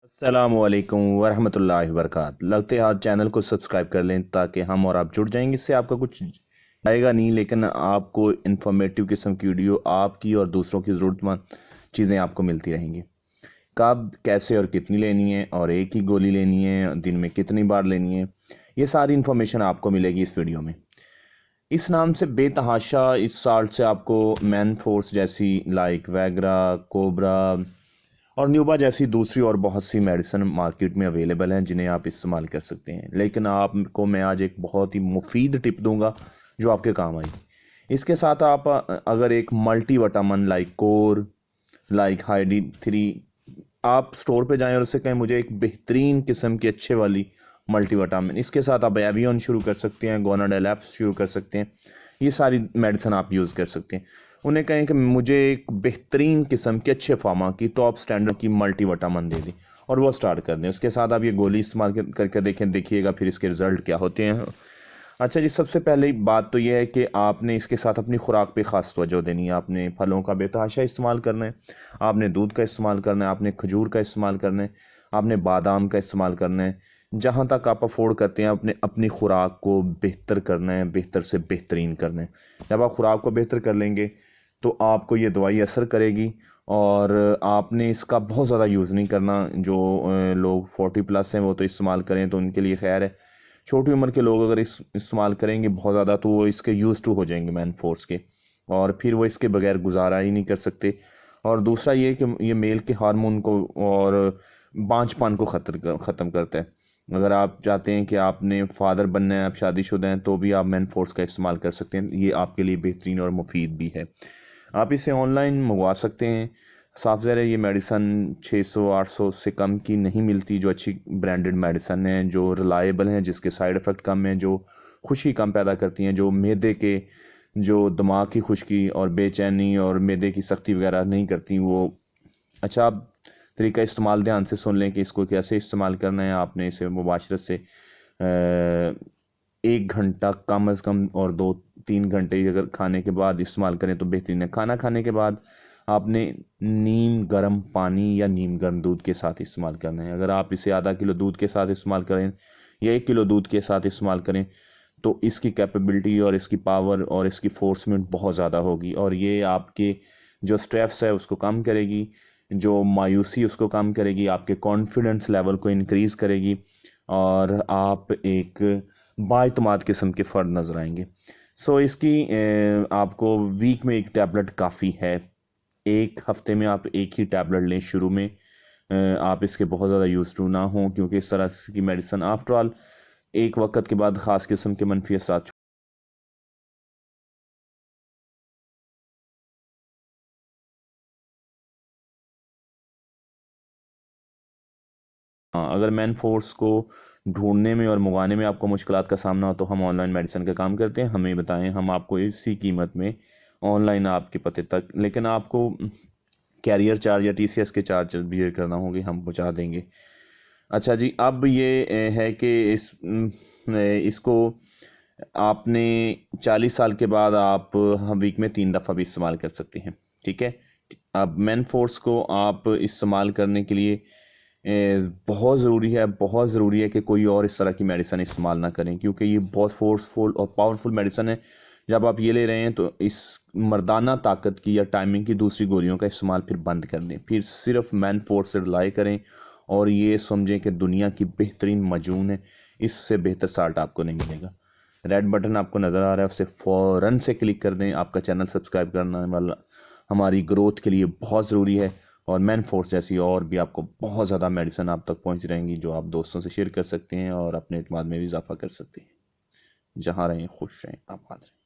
अस्सलामुअलैकुम वरहमतुल्लाहि वबरकात। लगते हाथ चैनल को सब्सक्राइब कर लें ताकि हम और आप जुड़ जाएंगे। इससे आपका कुछ आएगा नहीं, लेकिन आपको इन्फॉर्मेटिव किस्म की वीडियो आपकी और दूसरों की ज़रूरतमंद चीज़ें आपको मिलती रहेंगी। कब, कैसे और कितनी लेनी है, और एक ही गोली लेनी है, दिन में कितनी बार लेनी है, ये सारी इन्फॉर्मेशन आपको मिलेगी इस वीडियो में। इस नाम से बेतहाशा इस साल्ट से आपको मैन फोर्स जैसी लाइक वैगरा, कोबरा और न्यूबा जैसी दूसरी और बहुत सी मेडिसिन मार्केट में अवेलेबल हैं जिन्हें आप इस्तेमाल कर सकते हैं। लेकिन आपको मैं आज एक बहुत ही मुफीद टिप दूंगा जो आपके काम आएगी। इसके साथ आप अगर एक multi vitamin like core, like Heidi 3, आप स्टोर पे जाएं और उससे कहें मुझे एक बेहतरीन किस्म की अच्छे वाली मल्टी विटामिन, इसके साथ आप एवियन शुरू कर सकते हैं, गोनाडेल एप्स शुरू कर सकते हैं। ये सारी मेडिसिन आप यूज़ कर सकते हैं। उन्हें कहें कि मुझे एक बेहतरीन किस्म के अच्छे फार्मा की टॉप स्टैंडर्ड की मल्टी विटामिन दे दें, और वो स्टार्ट कर दें। उसके साथ आप ये गोली इस्तेमाल करके देखिएगा फिर इसके रिज़ल्ट क्या होते हैं। अच्छा जी, सबसे पहले बात तो यह है कि आपने इसके साथ अपनी खुराक पे ख़ास तवज्जो देनी है। आपने फलों का बेतहाशा इस्तेमाल करना है, आपने दूध का इस्तेमाल करना है, आपने खजूर का इस्तेमाल करना है, आपने बादाम का इस्तेमाल करना है। जहाँ तक आप अफोर्ड करते हैं अपने अपनी खुराक को बेहतर करना है, बेहतर से बेहतरीन करना है। जब आप खुराक को बेहतर कर लेंगे तो आपको ये दवाई असर करेगी, और आपने इसका बहुत ज़्यादा यूज़ नहीं करना। जो लोग 40+ हैं वो तो इस्तेमाल करें तो उनके लिए खैर है। छोटी उम्र के लोग अगर इस्तेमाल करेंगे बहुत ज़्यादा तो वो इसके यूज़ टू हो जाएंगे मैन फोर्स के, और फिर वो इसके बगैर गुजारा ही नहीं कर सकते। और दूसरा ये कि ये मेल के हार्मोन को और बांझपन को ख़त्म करता है। अगर आप चाहते हैं कि आपने फादर बनना है, आप शादीशुदा हैं, तो भी आप मैन फोर्स का इस्तेमाल कर सकते हैं। ये आपके लिए बेहतरीन और मुफीद भी है। आप इसे ऑनलाइन मंगवा सकते हैं। साफ ज़ाहिर है ये मेडिसन 600-800 से कम की नहीं मिलती। जो अच्छी ब्रांडेड मेडिसन हैं, जो रिलायबल हैं, जिसके साइड इफ़ेक्ट कम हैं, जो खुशी कम पैदा करती हैं, जो मैदे के, जो दिमाग की खुश्की और बेचैनी और मैदे की सख्ती वगैरह नहीं करती, वो अच्छा। आप तरीका इस्तेमाल ध्यान से सुन लें कि इसको कैसे इस्तेमाल करना है। आपने इसे मुबाशरत से 1 घंटा कम अज़ कम और 2-3 घंटे अगर खाने के बाद इस्तेमाल करें तो बेहतरीन है। खाना खाने के बाद आपने नीम गर्म पानी या नीम गर्म दूध के साथ इस्तेमाल करना है। अगर आप इसे आधा किलो दूध के साथ इस्तेमाल करें या 1 किलो दूध के साथ इस्तेमाल करें तो इसकी कैपेबिलिटी और इसकी पावर और इसकी फोर्समेंट बहुत ज़्यादा होगी, और ये आपके जो स्ट्रेस है उसको कम करेगी, जो मायूसी उसको कम करेगी, आपके कॉन्फिडेंस लेवल को इंक्रीज़ करेगी, और आप एक बाएतमाद किस्म के फ़र्द नज़र आएंगे। सो इसकी आपको वीक में एक टैबलेट काफ़ी है। एक हफ्ते में आप एक ही टैबलेट लें शुरू में। आप इसके बहुत ज़्यादा यूज़ टू ना हों, क्योंकि इस तरह की मेडिसिन आफ्टर ऑल एक वक्त के बाद ख़ास किस्म के मनफी असर। हाँ, अगर मैन फोर्स को ढूंढने में और मंगवाने में आपको मुश्किलात का सामना हो तो हम ऑनलाइन मेडिसिन का काम करते हैं। हमें बताएं, हम आपको इसी कीमत में ऑनलाइन आपके पते तक, लेकिन आपको कैरियर चार्ज या टीसीएस के चार्जेस भी करना होंगे, हम पहुँचा देंगे। अच्छा जी, अब ये है कि इसको आपने 40 साल के बाद आप हम वीक में 3 दफ़ा भी इस्तेमाल कर सकते हैं। ठीक है। अब मैन फोर्स को आप इस्तेमाल करने के लिए बहुत ज़रूरी है कि कोई और इस तरह की मेडिसिन इस्तेमाल ना करें, क्योंकि ये बहुत फोर्सफुल और पावरफुल मेडिसिन है। जब आप ये ले रहे हैं तो इस मर्दाना ताकत की या टाइमिंग की दूसरी गोलियों का इस्तेमाल फिर बंद कर दें, फिर सिर्फ मैन फोर्स से रिलाई करें और ये समझें कि दुनिया की बेहतरीन मजून है। इससे बेहतर साल्ट आपको नहीं मिलेगा। रेड बटन आपको नज़र आ रहा है, उसे फ़ौरन से क्लिक कर दें। आपका चैनल सब्सक्राइब करना वाला हमारी ग्रोथ के लिए बहुत ज़रूरी है, और मैन फोर्स जैसी और भी आपको बहुत ज़्यादा मेडिसिन आप तक पहुंच रहेंगी जो आप दोस्तों से शेयर कर सकते हैं और अपने एतमाद में भी इजाफा कर सकते हैं। जहाँ रहें खुश रहें, आबाद रहें।